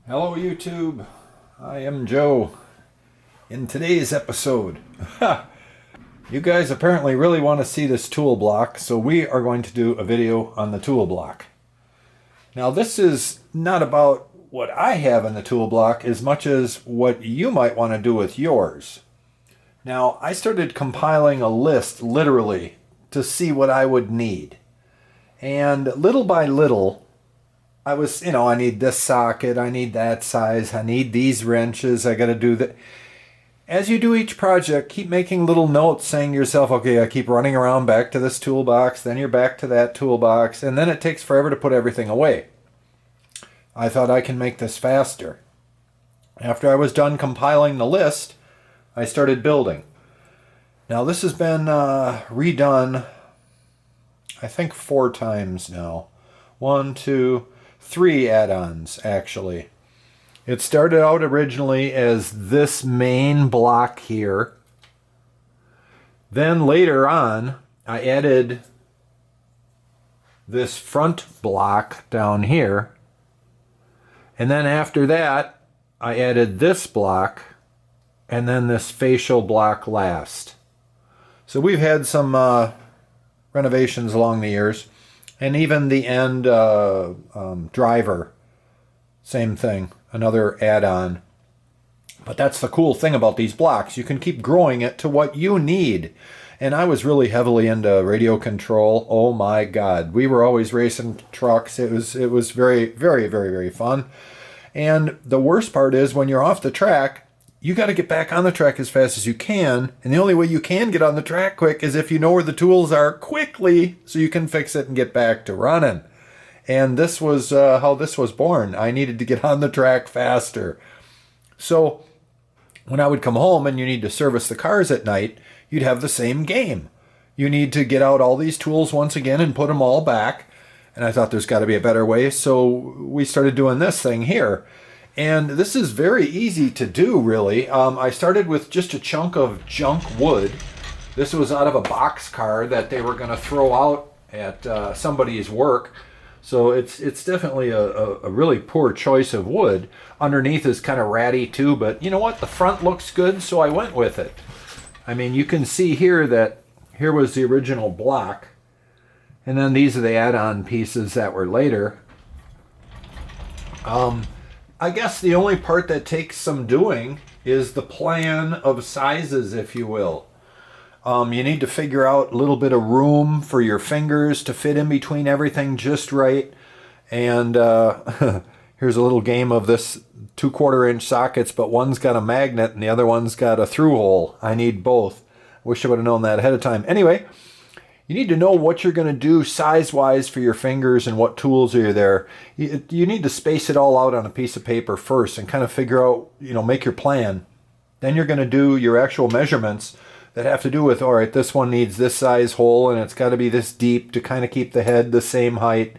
Hello YouTube, I am Joe. In today's episode, you guys apparently really want to see this tool block, so we are going to do a video on the tool block. Now this is not about what I have in the tool block as much as what you might want to do with yours. Now I started compiling a list literally to see what I would need. And little by little, I need this socket, I need that size, I need these wrenches, I got to do that. As you do each project, keep making little notes saying to yourself, okay, I keep running around back to this toolbox, then you're back to that toolbox, and then it takes forever to put everything away. I thought I can make this faster. After I was done compiling the list, I started building. Now this has been redone, I think 4 times now. 1, 2, 3 add-ons actually. It started out originally as this main block here. Then later on I added this front block down here. And then after that I added this block and then this facial block last. So we've had some renovations along the years. And even the end driver, same thing, another add-on. But that's the cool thing about these blocks. You can keep growing it to what you need. And I was really heavily into radio control. Oh my God. We were always racing trucks. It was very, very, very, very fun. And the worst part is when you're off the track, you got to get back on the track as fast as you can. And the only way you can get on the track quick is if you know where the tools are quickly so you can fix it and get back to running. And this was how this was born. I needed to get on the track faster. So when I would come home and you need to service the cars at night, you'd have the same game. You need to get out all these tools once again and put them all back. And I thought there's got to be a better way. So we started doing this thing here. And this is very easy to do, really. I started with just a chunk of junk wood. This was out of a boxcar that they were going to throw out at somebody's work. So it's definitely a really poor choice of wood. Underneath is kind of ratty too, but you know what? The front looks good, so I went with it. I mean, you can see here that here was the original block. And then these are the add-on pieces that were later. I guess the only part that takes some doing is the plan of sizes, if you will. You need to figure out a little bit of room for your fingers to fit in between everything just right. And here's a little game of this 2/4 inch sockets, but one's got a magnet and the other one's got a through hole. I need both. Wish I would have known that ahead of time. Anyway, you need to know what you're going to do size-wise for your fingers and what tools are there. You need to space it all out on a piece of paper first and kind of figure out, make your plan. Then you're going to do your actual measurements that have to do with, all right, this one needs this size hole and it's got to be this deep to kind of keep the head the same height.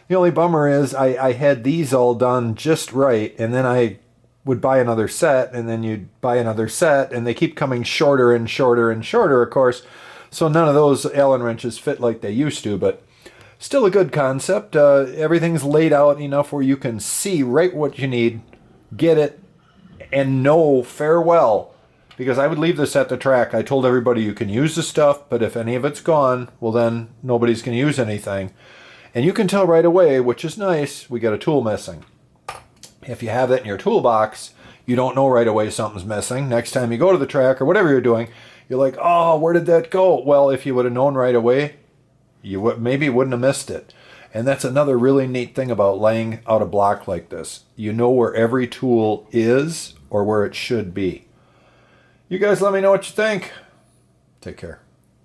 The only bummer is I had these all done just right, and then I would buy another set, and then you'd buy another set, and they keep coming shorter and shorter and shorter, of course. So none of those Allen wrenches fit like they used to, but still a good concept. Everything's laid out enough where you can see right what you need, get it, and know farewell. Because I would leave this at the track. I told everybody you can use the stuff, but if any of it's gone, well then nobody's going to use anything. And you can tell right away, which is nice, we got a tool missing. If you have that in your toolbox, you don't know right away something's missing. Next time you go to the track or whatever you're doing, you're like, oh, where did that go? Well, if you would have known right away, you maybe wouldn't have missed it. And that's another really neat thing about laying out a block like this. You know where every tool is or where it should be. You guys let me know what you think. Take care.